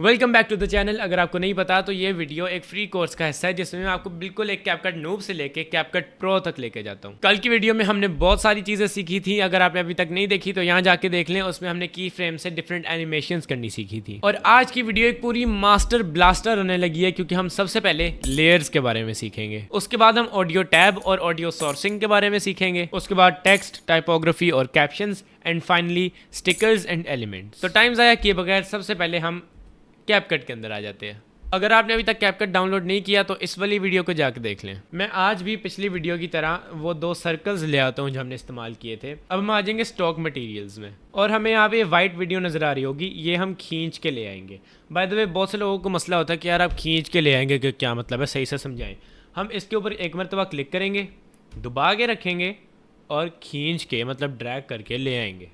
Welcome back to the channel. अगर आपको नहीं पता तो ये वीडियो एक फ्री कोर्स का हिस्सा है जिसमें मैं आपको बिल्कुल एक कैपकट नूब से लेके कैपकट प्रो तक लेके जाता हूँ। कल की वीडियो में हमने बहुत सारी चीज़ें सीखी थी, अगर आपने अभी तक नहीं देखी तो यहाँ जाके देख लें। उसमें हमने की फ्रेम से डिफरेंट एनिमेशंस करनी सीखी थी। और आज की वीडियो एक पूरी मास्टर ब्लास्टर होने लगी है क्योंकि हम सबसे पहले लेयर्स के बारे में सीखेंगे, उसके बाद हम ऑडियो टैब और ऑडियो सोर्सिंग के बारे में सीखेंगे, उसके बाद टेक्स्ट, टाइपोग्राफी और captions, and finally stickers and elements. तो टाइम ज़ाया किए बगैर सबसे पहले हम कैपकट के अंदर आ जाते हैं। अगर आपने अभी तक कैपकट डाउनलोड नहीं किया तो इस वाली वीडियो को जाकर देख लें। मैं आज भी पिछली वीडियो की तरह वो 2 सर्कल्स ले आता हूँ जो हमने इस्तेमाल किए थे। अब हम आ जाएंगे स्टॉक मटेरियल्स में और हमें यहाँ पे वाइट वीडियो नज़र आ रही होगी, ये हम खींच के ले आएंगे। बाय द वे बहुत से लोगों को मसला होता है कि यार आप खींच के ले आएंगे कि क्या मतलब है, सही से समझाएं। हम इसके ऊपर एक मरतबा क्लिक करेंगे, दबा के रखेंगे और खींच के मतलब ड्रैग करके ले आएंगे।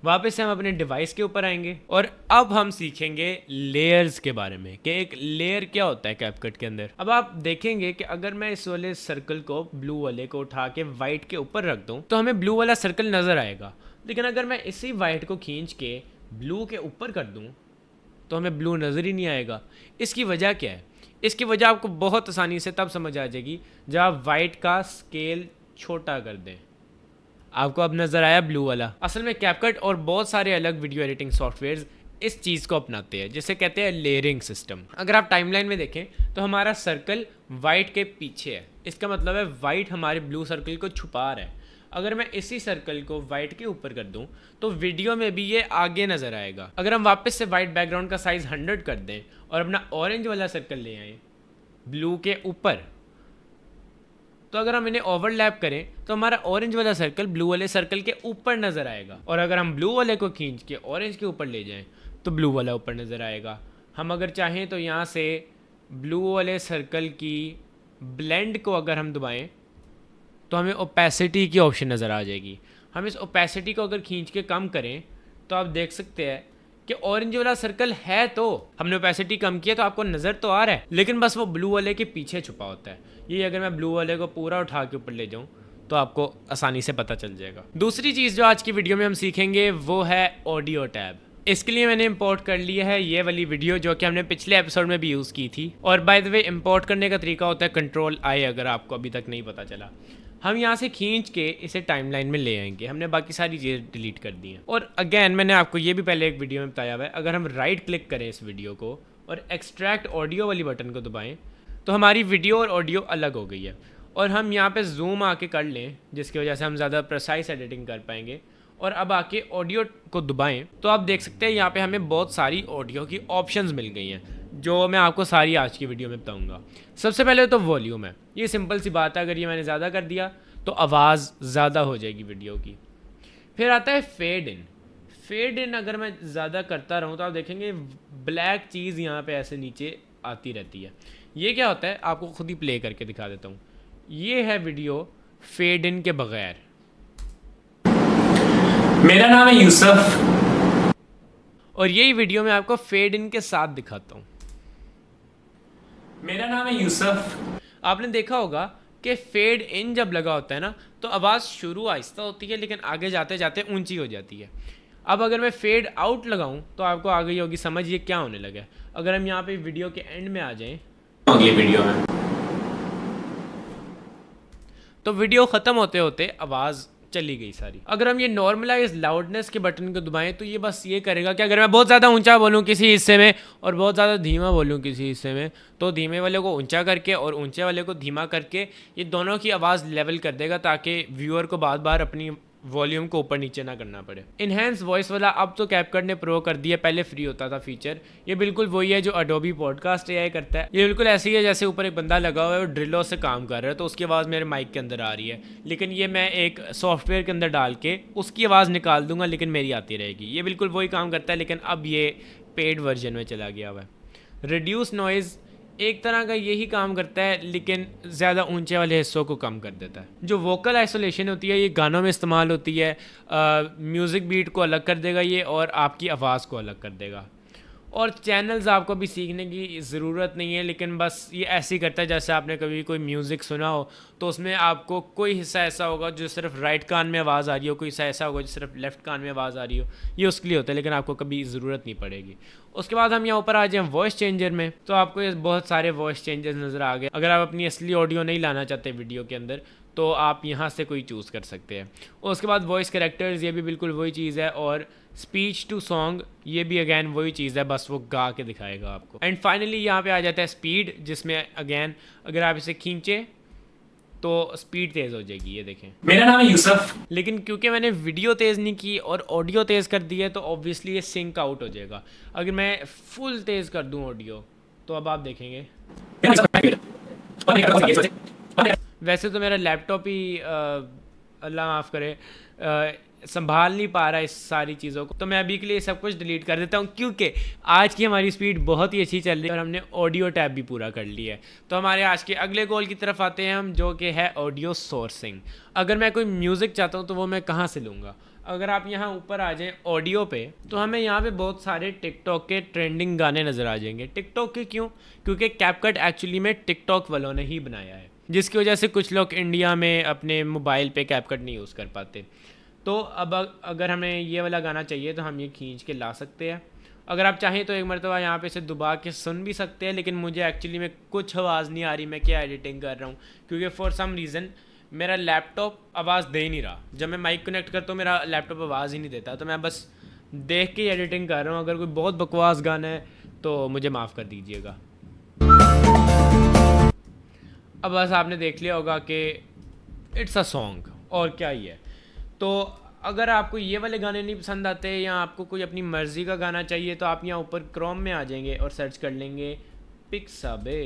वापस से हम अपने डिवाइस के ऊपर आएंगे और अब हम सीखेंगे लेयर्स के बारे में कि एक लेयर क्या होता है कैपकट के अंदर। अब आप देखेंगे कि अगर मैं इस वाले सर्कल को, ब्लू वाले को उठा के वाइट के ऊपर रख दूं तो हमें ब्लू वाला सर्कल नज़र आएगा, लेकिन अगर मैं इसी वाइट को खींच के ब्लू के ऊपर कर दूं तो हमें ब्लू नज़र ही नहीं आएगा। इसकी वजह क्या है? इसकी वजह आपको बहुत आसानी से तब समझ आ जाएगी जब आप वाइट का स्केल छोटा कर दें। आपको अब नज़र आया ब्लू वाला। असल में कैपकट और बहुत सारे अलग वीडियो एडिटिंग सॉफ्टवेयर्स इस चीज़ को अपनाते हैं जिसे कहते हैं लेयरिंग सिस्टम। अगर आप टाइमलाइन में देखें तो हमारा सर्कल वाइट के पीछे है, इसका मतलब है वाइट हमारे ब्लू सर्कल को छुपा रहा है। अगर मैं इसी सर्कल को वाइट के ऊपर कर दूं तो वीडियो में भी ये आगे नज़र आएगा। अगर हम वापस से वाइट बैकग्राउंड का साइज़ 100 कर दें और अपना ऑरेंज वाला सर्कल ले आएँ ब्लू के ऊपर, तो अगर हम इन्हें ओवरलैप करें तो हमारा ऑरेंज वाला सर्कल ब्लू वाले सर्कल के ऊपर नज़र आएगा। और अगर हम ब्लू वाले को खींच के ऑरेंज के ऊपर ले जाएं तो ब्लू वाला ऊपर नज़र आएगा। हम अगर चाहें तो यहाँ से ब्लू वाले सर्कल की ब्लेंड को अगर हम दबाएं तो हमें ओपेसिटी की ऑप्शन नज़र आ जाएगी। हम इस ओपेसिटी को अगर खींच के कम करें तो आप देख सकते हैं कि ऑरेंज वाला सर्कल है, तो हमने ओपेसिटी कम किया तो आपको नज़र तो आ रहा है, लेकिन बस वो ब्लू वाले के पीछे छुपा होता है। ये अगर मैं ब्लू वाले को पूरा उठा के ऊपर ले जाऊं तो आपको आसानी से पता चल जाएगा। दूसरी चीज़ जो आज की वीडियो में हम सीखेंगे वो है ऑडियो टैब। इसके लिए मैंने इंपोर्ट कर लिया है ये वाली वीडियो जो कि हमने पिछले एपिसोड में भी यूज़ की थी। और बाय द वे इंपोर्ट करने का तरीका होता है Ctrl+I, अगर आपको अभी तक नहीं पता चला। हम यहाँ से खींच के इसे टाइमलाइन में ले आएंगे। हमने बाकी सारी चीज़ें डिलीट कर दी हैं। और अगेन मैंने आपको ये भी पहले एक वीडियो में बताया हुआ है, अगर हम राइट क्लिक करें इस वीडियो को और एक्सट्रैक्ट ऑडियो वाली बटन को दबाएं तो हमारी वीडियो और ऑडियो अलग हो गई है। और हम यहाँ पे जूम आके कर लें जिसकी वजह से हम ज़्यादा प्रिसाइज एडिटिंग कर पाएंगे। और अब आके ऑडियो को दबाएं तो आप देख सकते हैं यहाँ पे हमें बहुत सारी ऑडियो की ऑप्शंस मिल गई हैं जो मैं आपको सारी आज की वीडियो में बताऊंगा। सबसे पहले तो वॉल्यूम है। ये सिंपल सी बात है, अगर ये मैंने ज़्यादा कर दिया तो आवाज़ ज़्यादा हो जाएगी वीडियो की। फिर आता है फेड इन। फेड इन अगर मैं ज़्यादा करता रहूँ तो आप देखेंगे ब्लैक चीज़ यहाँ पे ऐसे नीचे आती रहती है। ये क्या होता है आपको खुद ही प्ले करके दिखा देता हूँ। ये है वीडियो फेड इन के बगैर। मेरा नाम है यूसुफ और यही वीडियो मैं आपको फेड इन के साथ दिखाता हूँ। मेरा नाम है यूसुफ। आपने देखा होगा कि फेड इन जब लगा होता है ना तो आवाज़ शुरू आहिस्ता होती है लेकिन आगे जाते जाते ऊंची हो जाती है। अब अगर मैं फेड आउट लगाऊं तो आपको आ गई होगी समझ ये क्या होने लगा है। अगर हम यहाँ पे वीडियो के एंड में आ जाएं अगली वीडियो में तो वीडियो ख़त्म होते होते आवाज़ चली गई सारी। अगर हम ये नॉर्मलाइज लाउडनेस के बटन को दबाएं तो ये बस ये करेगा कि अगर मैं बहुत ज़्यादा ऊंचा बोलूँ किसी हिस्से में और बहुत ज़्यादा धीमा बोलूँ किसी हिस्से में तो धीमे वाले को ऊंचा करके और ऊंचे वाले को धीमा करके ये दोनों की आवाज़ लेवल कर देगा ताकि व्यूअर को बार बार अपनी वॉल्यूम को ऊपर नीचे ना करना पड़े। इनहेंस वॉइस वाला अब तो कैपकट ने प्रो कर दिया, पहले फ्री होता था फीचर। ये बिल्कुल वही है जो अडोबी पॉडकास्ट एआई करता है। ये बिल्कुल ऐसी है जैसे ऊपर एक बंदा लगा हुआ है और ड्रिलों से काम कर रहा है तो उसकी आवाज़ मेरे माइक के अंदर आ रही है, लेकिन ये मैं एक सॉफ्टवेयर के अंदर डाल के उसकी आवाज़ निकाल दूंगा लेकिन मेरी आती रहेगी। ये बिल्कुल वही काम करता है लेकिन अब ये पेड वर्जन में चला गया हुआ है। रिड्यूस नॉइज़ एक तरह का यही काम करता है लेकिन ज़्यादा ऊंचे वाले हिस्सों को कम कर देता है। जो वोकल आइसोलेशन होती है ये गानों में इस्तेमाल होती है। म्यूज़िक बीट को अलग कर देगा ये और आपकी आवाज़ को अलग कर देगा। और चैनल्स आपको भी सीखने की ज़रूरत नहीं है, लेकिन बस ये ऐसे ही करता है जैसे आपने कभी कोई म्यूज़िक सुना हो तो उसमें आपको कोई हिस्सा ऐसा होगा जो सिर्फ राइट कान में आवाज़ आ रही हो, कोई हिस्सा ऐसा होगा जो सिर्फ लेफ़्ट कान में आवाज़ आ रही हो। ये उसके लिए होता है, लेकिन आपको कभी ज़रूरत नहीं पड़ेगी। उसके बाद हम यहाँ ऊपर आ जाएँ वॉइस चेंजर में, तो आपको ये बहुत सारे वॉइस चेंजर्स नज़र आ गए। अगर आप अपनी असली ऑडियो नहीं लाना चाहते वीडियो के अंदर तो आप यहाँ से कोई चूज़ कर सकते हैं। उसके बाद वॉइस कैरेक्टर्स, ये भी बिल्कुल वही चीज़ है। और स्पीच टू सॉन्ग, ये भी अगैन वही चीज़ है, बस वो गा के दिखाएगा आपको। एंड फाइनली यहाँ पे आ जाता है स्पीड, जिसमें अगैन अगर आप इसे खींचे तो स्पीड तेज़ हो जाएगी। ये देखें, मेरा नाम है यूसुफ। लेकिन क्योंकि मैंने वीडियो तेज़ नहीं की और ऑडियो तेज़ कर दी है तो ऑब्वियसली ये सिंक आउट हो जाएगा। अगर मैं फुल तेज़ कर दूँ ऑडियो तो अब आप देखेंगे। वैसे तो मेरा लैपटॉप ही अल्लाह माफ़ करे संभाल नहीं पा रहा इस सारी चीज़ों को, तो मैं अभी के लिए सब कुछ डिलीट कर देता हूँ, क्योंकि आज की हमारी स्पीड बहुत ही अच्छी चल रही है और हमने ऑडियो टैब भी पूरा कर लिया है। तो हमारे आज के अगले गोल की तरफ आते हैं हम, जो कि है ऑडियो सोर्सिंग। अगर मैं कोई म्यूज़िक चाहता हूँ तो वो मैं कहाँ से लूँगा? अगर आप यहाँ ऊपर आ जाएँ ऑडियो पे, तो हमें यहाँ पे बहुत सारे टिकटॉक के ट्रेंडिंग गाने नज़र आ जाएंगे। टिकटॉक के क्यों? क्योंकि कैपकट एक्चुअली में टिकटॉक वालों ने ही बनाया है, जिसकी वजह से कुछ लोग इंडिया में अपने मोबाइल पे कैपकट नहीं यूज़ कर पाते। तो अब अगर हमें ये वाला गाना चाहिए तो हम ये खींच के ला सकते हैं। अगर आप चाहें तो एक मरतबा यहाँ पे से दबा के सुन भी सकते हैं, लेकिन मुझे एक्चुअली में कुछ आवाज़ नहीं आ रही मैं क्या एडिटिंग कर रहा हूँ, क्योंकि फॉर सम रीज़न मेरा लैपटॉप आवाज़ दे ही नहीं रहा। जब मैं माइक कनेक्ट करता हूँ मेरा लैपटॉप आवाज़ ही नहीं देता, तो मैं बस देख के एडिटिंग कर रहा हूँ। अगर कोई बहुत बकवास गाना है तो मुझे माफ़ कर दीजिएगा। अब बस आपने देख लिया होगा कि इट्स अ सॉन्ग और क्या ही है। तो अगर आपको ये वाले गाने नहीं पसंद आते या आपको कोई अपनी मर्ज़ी का गाना चाहिए तो आप यहाँ ऊपर क्रोम में आ जाएंगे और सर्च कर लेंगे पिक्साबे।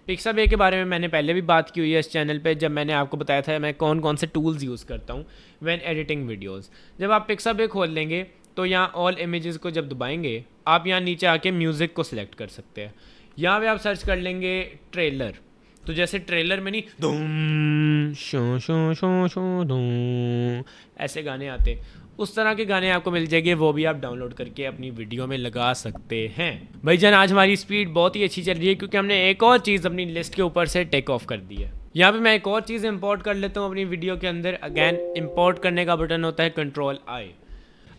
पिक्साबे के बारे में मैंने पहले भी बात की हुई है इस चैनल पे, जब मैंने आपको बताया था मैं कौन कौन से टूल्स यूज़ करता हूँ व्हेन एडिटिंग वीडियोज़। जब आप पिक्साबे खोल लेंगे तो यहाँ ऑल इमेजेस को जब दबाएंगे आप यहाँ नीचे आके म्यूज़िक को सिलेक्ट कर सकते हैं। यहाँ पे आप सर्च कर लेंगे ट्रेलर, तो जैसे ट्रेलर में नहीं धूम शो शो शो शो धूम ऐसे गाने आते, उस तरह के गाने आपको मिल जाएंगे, वो भी आप डाउनलोड करके अपनी वीडियो में लगा सकते हैं। भाईजान आज हमारी स्पीड बहुत ही अच्छी चल रही है क्योंकि हमने एक और चीज़ अपनी लिस्ट के ऊपर से टेक ऑफ कर दी है। यहाँ पे मैं एक और चीज़ इंपोर्ट कर लेता हूँ अपनी वीडियो के अंदर। अगैन इंपोर्ट करने का बटन होता है Ctrl+I।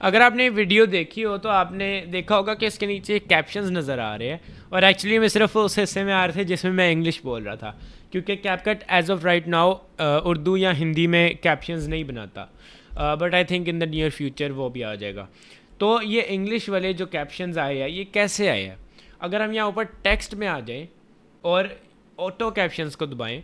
अगर आपने वीडियो देखी हो तो आपने देखा होगा कि इसके नीचे कैप्शंस नज़र आ रहे हैं, और एक्चुअली मैं सिर्फ उस हिस्से में आ रहे थे जिसमें मैं इंग्लिश बोल रहा था, क्योंकि CapCut as of right now Urdu या हिंदी में कैप्शंस नहीं बनाता, but I think in the near future वो भी आ जाएगा। तो ये इंग्लिश वाले जो कैप्शंस आए हैं ये कैसे आए हैं? अगर हम यहाँ ऊपर टेक्स्ट में आ जाएँ और ऑटो कैप्शंस को दबाएँ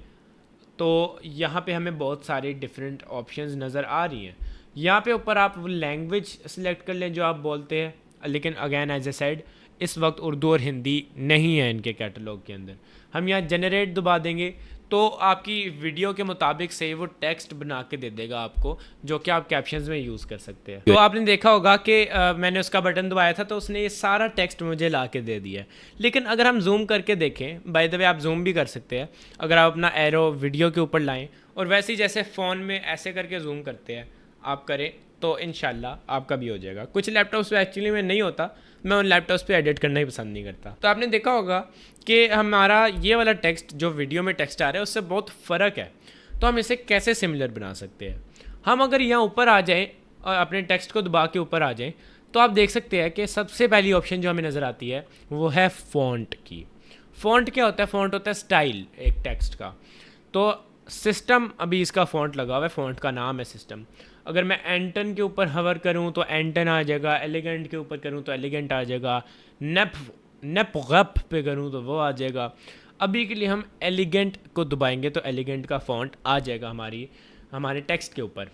तो यहाँ पे हमें बहुत सारे डिफरेंट ऑप्शंस नज़र आ रही हैं। यहाँ पे ऊपर आप वो लैंग्वेज सेलेक्ट कर लें जो आप बोलते हैं, लेकिन अगैन एज ए सेड इस वक्त उर्दू और हिंदी नहीं है इनके कैटलॉग के अंदर। हम यहाँ जनरेट दबा देंगे तो आपकी वीडियो के मुताबिक से वो टेक्स्ट बना के दे देगा आपको, जो कि आप कैप्शंस में यूज़ कर सकते हैं। तो आपने देखा होगा कि मैंने उसका बटन दबाया था तो उसने ये सारा टेक्स्ट मुझे ला के दे दिया है। लेकिन अगर हम जूम करके देखें, बाय द वे आप जूम भी कर सकते हैं, अगर आप अपना एरो वीडियो के ऊपर लाएँ और वैसे ही जैसे फ़ोन में ऐसे करके जूम करते हैं आप करें तो इंशाल्लाह आपका भी हो जाएगा। कुछ लैपटॉप्स पे एक्चुअली में नहीं होता, मैं उन लैपटॉप्स पे एडिट करना ही पसंद नहीं करता। तो आपने देखा होगा कि हमारा ये वाला टेक्स्ट जो वीडियो में टेक्स्ट आ रहा है उससे बहुत फ़र्क है। तो हम इसे कैसे सिमिलर बना सकते हैं? हम अगर यहाँ ऊपर आ जाएँ और अपने टेक्स्ट को दबा के ऊपर आ जाएँ तो आप देख सकते हैं कि सबसे पहली ऑप्शन जो हमें नज़र आती है वो है फ़ॉन्ट की। फ़ॉन्ट क्या होता है? फ़ॉन्ट होता है स्टाइल एक टेक्स्ट का। तो सिस्टम अभी इसका फ़ॉन्ट लगा हुआ है, फ़ॉन्ट का नाम है सिस्टम। अगर मैं एंटन के ऊपर हवर करूं तो एंटन आ जाएगा, एलिगेंट के ऊपर करूं तो एलिगेंट आ जाएगा, नेप पे करूं तो वो आ जाएगा। अभी के लिए हम एलिगेंट को दबाएंगे तो एलिगेंट का फ़ॉन्ट आ जाएगा हमारे टेक्स्ट के ऊपर।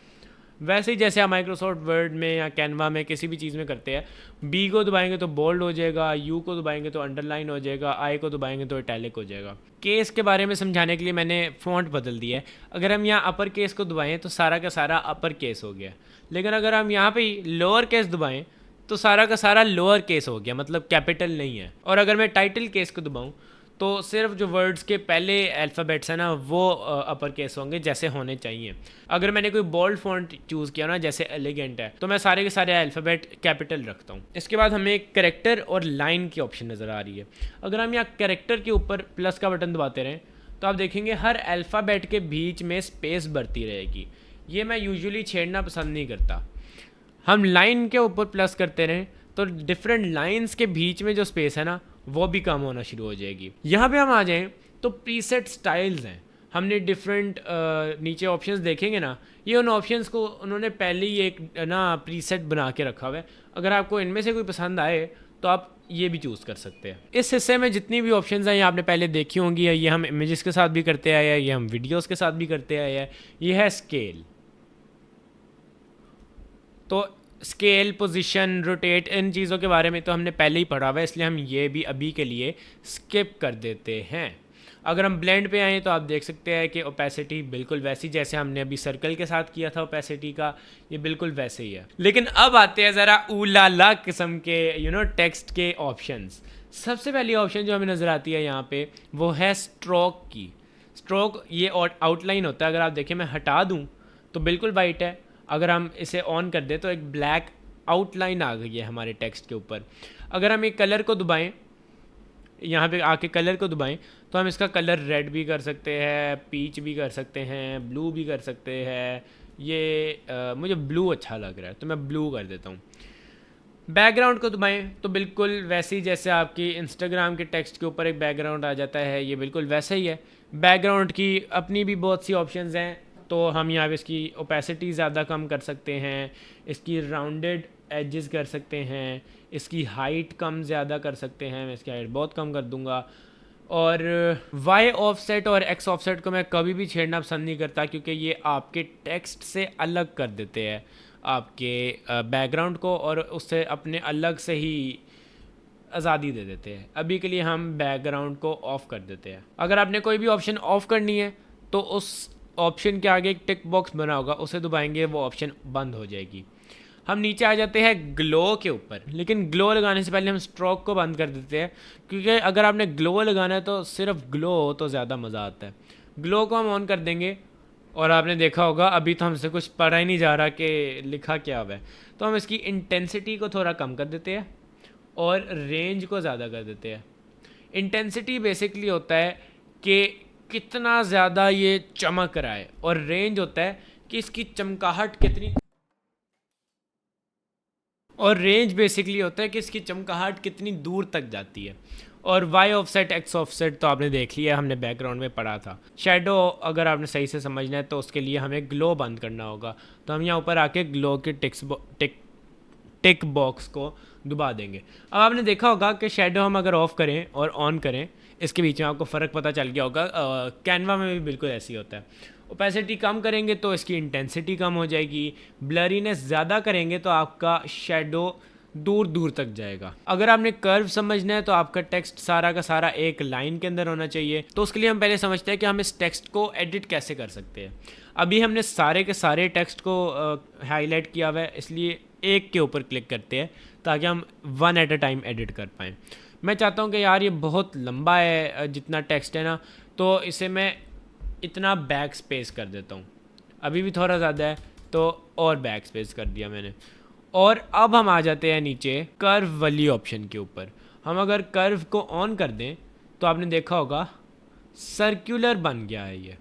वैसे ही जैसे आप माइक्रोसॉफ्ट वर्ड में या कैनवा में किसी भी चीज़ में करते हैं, बी को दबाएंगे तो बोल्ड हो जाएगा, यू को दबाएंगे तो अंडरलाइन हो जाएगा, आई को दबाएंगे तो इटैलिक हो जाएगा। केस के बारे में समझाने के लिए मैंने फ़ॉन्ट बदल दिया है। अगर हम यहाँ अपर केस को दबाएं तो सारा का सारा अपर केस हो गया, लेकिन अगर हम यहाँ पे लोअर केस दबाएं तो सारा का सारा लोअर केस हो गया, मतलब कैपिटल नहीं है। और अगर मैं टाइटल केस को दबाऊँ तो सिर्फ जो वर्ड्स के पहले अल्फ़ाबेट्स हैं ना वो अपर केस होंगे जैसे होने चाहिए। अगर मैंने कोई बोल्ड फॉन्ट चूज़ किया ना जैसे एलिगेंट है तो मैं सारे के सारे अल्फ़ाबेट कैपिटल रखता हूँ। इसके बाद हमें कैरेक्टर और लाइन की ऑप्शन नज़र आ रही है। अगर हम यहाँ कैरेक्टर के ऊपर प्लस का बटन दबाते रहें तो आप देखेंगे हर अल्फ़ाबेट के बीच में स्पेस बढ़ती रहेगी। ये मैं यूजुअली छेड़ना पसंद नहीं करता। हम लाइन के ऊपर प्लस करते रहें तो डिफरेंट लाइंस के बीच में जो स्पेस है ना वो भी कम होना शुरू हो जाएगी। यहाँ पे हम आ जाएं तो प्रीसेट स्टाइल्स हैं। हमने डिफरेंट नीचे ऑप्शंस देखेंगे ना, ये उन ऑप्शंस को उन्होंने पहले ही एक ना प्रीसेट बना के रखा हुआ है। अगर आपको इनमें से कोई पसंद आए तो आप ये भी चूज़ कर सकते हैं। इस हिस्से में जितनी भी ऑप्शंस हैं ये आपने पहले देखी होंगी। ये हम इमेजेस के साथ भी करते आए हैं, ये हम वीडियोज़ के साथ भी करते आए हैं। ये है स्केल। तो स्केल, पोजीशन, रोटेट, इन चीज़ों के बारे में तो हमने पहले ही पढ़ा हुआ है, इसलिए हम ये भी अभी के लिए स्किप कर देते हैं। अगर हम ब्लेंड पे आएँ तो आप देख सकते हैं कि ओपेसिटी बिल्कुल वैसी जैसे हमने अभी सर्कल के साथ किया था ओपेसिटी का, ये बिल्कुल वैसे ही है। लेकिन अब आते हैं ज़रा ऊलाला किस्म के टेक्स्ट के ऑप्शंस। सबसे पहली ऑप्शन जो हमें नज़र आती है यहाँ पे वो है स्ट्रोक की। स्ट्रोक ये आउटलाइन होता है। अगर आप देखें मैं हटा दूँ तो बिल्कुल वाइट है, अगर हम इसे ऑन कर दें तो एक ब्लैक आउटलाइन आ गई है हमारे टेक्स्ट के ऊपर। अगर हम एक कलर को दबाएं, यहाँ पे आके कलर को दबाएं तो हम इसका कलर रेड भी कर सकते हैं, पीच भी कर सकते हैं, ब्लू भी कर सकते हैं। ये मुझे ब्लू अच्छा लग रहा है तो मैं ब्लू कर देता हूँ। बैकग्राउंड को दबाएं तो बिल्कुल वैसे ही जैसे आपकी इंस्टाग्राम के टेक्स्ट के ऊपर एक बैकग्राउंड आ जाता है, ये बिल्कुल वैसे ही है। बैकग्राउंड की अपनी भी बहुत सी ऑप्शंस हैं, तो हम यहाँ पे इसकी ओपेसिटी ज़्यादा कम कर सकते हैं, इसकी राउंडेड एजेस कर सकते हैं, इसकी हाइट कम ज़्यादा कर सकते हैं। मैं इसकी हाइट बहुत कम कर दूँगा। और वाई ऑफसेट और एक्स ऑफसेट को मैं कभी भी छेड़ना पसंद नहीं करता क्योंकि ये आपके टेक्स्ट से अलग कर देते हैं आपके बैकग्राउंड को, और उससे अपने अलग से ही आज़ादी दे देते हैं। अभी के लिए हम बैकग्राउंड को ऑफ़ कर देते हैं। अगर आपने कोई भी ऑप्शन ऑफ़ करनी है तो उस ऑप्शन के आगे एक टिक बॉक्स बना होगा, उसे दबाएंगे वो ऑप्शन बंद हो जाएगी। हम नीचे आ जाते हैं ग्लो के ऊपर, लेकिन ग्लो लगाने से पहले हम स्ट्रोक को बंद कर देते हैं क्योंकि अगर आपने ग्लो लगाना है तो सिर्फ ग्लो हो तो ज़्यादा मज़ा आता है। ग्लो को हम ऑन कर देंगे और आपने देखा होगा अभी तो हमसे कुछ पढ़ा ही नहीं जा रहा कि लिखा क्या हुआ है, तो हम इसकी इंटेंसिटी को थोड़ा कम कर देते हैं और रेंज को ज़्यादा कर देते हैं। इंटेंसिटी बेसिकली होता है कि कितना ज़्यादा ये चमक रहा है, और रेंज होता है कि इसकी चमकाहट कितनी, और रेंज बेसिकली होता है कि इसकी चमकाहट कितनी दूर तक जाती है। और वाई ऑफसेट एक्स ऑफसेट तो आपने देख लिया, हमने बैकग्राउंड में पढ़ा था। शैडो अगर आपने सही से समझना है तो उसके लिए हमें ग्लो बंद करना होगा, तो हम यहाँ ऊपर आके ग्लो के टिक बॉक्स को दबा देंगे। अब आपने देखा होगा कि शैडो हम अगर ऑफ़ करें और ऑन करें इसके बीच में आपको फ़र्क पता चल गया होगा। कैनवा में भी बिल्कुल ऐसे ही होता है। ओपेसिटी कम करेंगे तो इसकी इंटेंसिटी कम हो जाएगी, ब्लरीनेस ज़्यादा करेंगे तो आपका शैडो दूर दूर तक जाएगा। अगर आपने कर्व समझना है तो आपका टेक्स्ट सारा का सारा एक लाइन के अंदर होना चाहिए, तो उसके लिए हम पहले समझते हैं कि हम इस टेक्स्ट को एडिट कैसे कर सकते हैं। अभी हमने सारे के सारे टेक्स्ट को हाईलाइट किया हुआ है, इसलिए एक के ऊपर क्लिक करते हैं ताकि हम one at a time edit कर पाएँ। मैं चाहता हूँ कि यार ये बहुत लंबा है जितना टेक्स्ट है ना, तो इसे मैं इतना बैक स्पेस कर देता हूँ। अभी भी थोड़ा ज़्यादा है तो और बैक स्पेस कर दिया मैंने। और अब हम आ जाते हैं नीचे कर्व वाली ऑप्शन के ऊपर। हम अगर कर्व को ऑन कर दें तो आपने देखा होगा सर्कुलर बन गया है ये,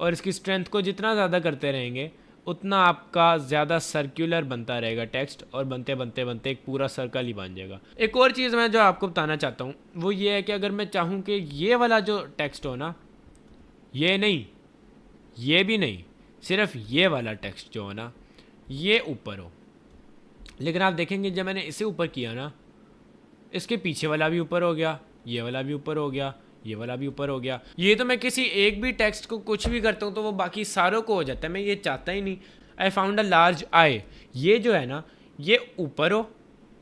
और इसकी स्ट्रेंथ को जितना ज़्यादा करते रहेंगे उतना आपका ज़्यादा सर्कुलर बनता रहेगा टेक्स्ट, और बनते बनते बनते एक पूरा सर्कल ही बन जाएगा। एक और चीज़ मैं जो आपको बताना चाहता हूँ वो ये है कि अगर मैं चाहूँ कि ये वाला जो टेक्स्ट हो ना, ये नहीं, ये भी नहीं, सिर्फ ये वाला टेक्स्ट जो हो ना ये ऊपर हो, लेकिन आप देखेंगे जब मैंने इसे ऊपर किया ना, इसके पीछे वाला भी ऊपर हो गया, ये वाला भी ऊपर हो गया, ये वाला भी ऊपर हो गया। ये तो मैं किसी एक भी टेक्स्ट को कुछ भी करता हूँ तो वो बाकी सारों को हो जाता है। मैं ये चाहता ही नहीं। आई फाउंड अ लार्ज आई, ये जो है ना ये ऊपर हो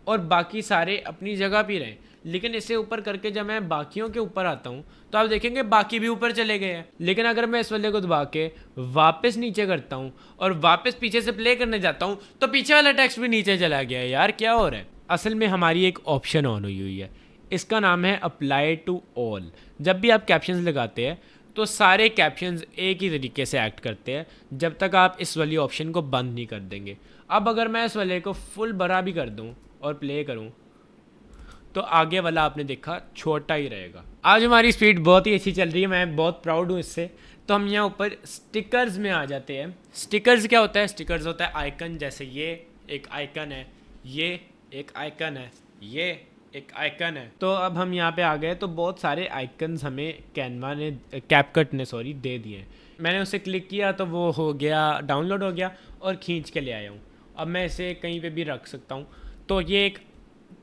और बाकी सारे अपनी जगह पे रहें, लेकिन इसे ऊपर करके जब मैं बाकियों के ऊपर आता हूँ तो आप देखेंगे बाकी भी ऊपर चले गए हैं। लेकिन अगर मैं इस वाले को दबा के वापस नीचे करता हूँ और वापस पीछे से प्ले करने जाता हूँ तो पीछे वाला टेक्स्ट भी नीचे चला गया है। यार क्या हो रहा है? असल में हमारी एक ऑप्शन ऑन हुई है, इसका नाम है अप्लाई टू ऑल। जब भी आप कैप्शंस लगाते हैं तो सारे कैप्शंस एक ही तरीके से एक्ट करते हैं जब तक आप इस वाली ऑप्शन को बंद नहीं कर देंगे। अब अगर मैं इस वाले को फुल बड़ा भी कर दूं और प्ले करूं तो आगे वाला आपने देखा छोटा ही रहेगा। आज हमारी स्पीड बहुत ही अच्छी चल रही है, मैं बहुत प्राउड हूँ इससे। तो हम यहाँ ऊपर स्टिकर्स में आ जाते हैं। स्टिकर्स क्या होता है? स्टिकर्स होता है आइकन, जैसे ये एक आइकन है, ये एक आइकन है, ये एक आइकन है। तो अब हम यहाँ पे आ गए तो बहुत सारे आइकन्स हमें कैनवा ने कैपकट ने दे दिए। मैंने उसे क्लिक किया तो वो हो गया, डाउनलोड हो गया और खींच के ले आया हूँ। अब मैं इसे कहीं पे भी रख सकता हूँ। तो ये एक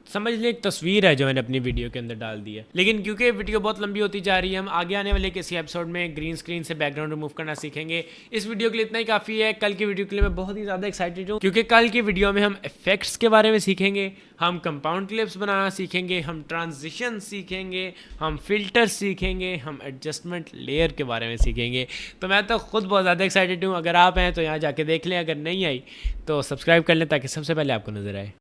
समझ लें एक तस्वीर है जो मैंने अपनी वीडियो के अंदर डाल दी है। लेकिन क्योंकि वीडियो बहुत लंबी होती जा रही है, हम आगे आने वाले किसी एपिसोड में ग्रीन स्क्रीन से बैकग्राउंड रिमूव करना सीखेंगे। इस वीडियो के लिए इतना ही काफ़ी है। कल की वीडियो के लिए मैं बहुत ही ज़्यादा एक्साइटेड हूँ, क्योंकि कल की वीडियो में हम इफेक्ट्स के बारे में सीखेंगे, हम कंपाउंड क्लिप्स बनाना सीखेंगे, हम ट्रांजिशन सीखेंगे, हम फिल्टर सीखेंगे, हम एडजस्टमेंट लेयर के बारे में सीखेंगे। तो मैं तो खुद बहुत ज़्यादा एक्साइटेड हूँ। अगर आप हैं तो यहाँ जाके देख लें, अगर नहीं आई तो सब्सक्राइब कर लें ताकि सबसे पहले आपको नज़र आए।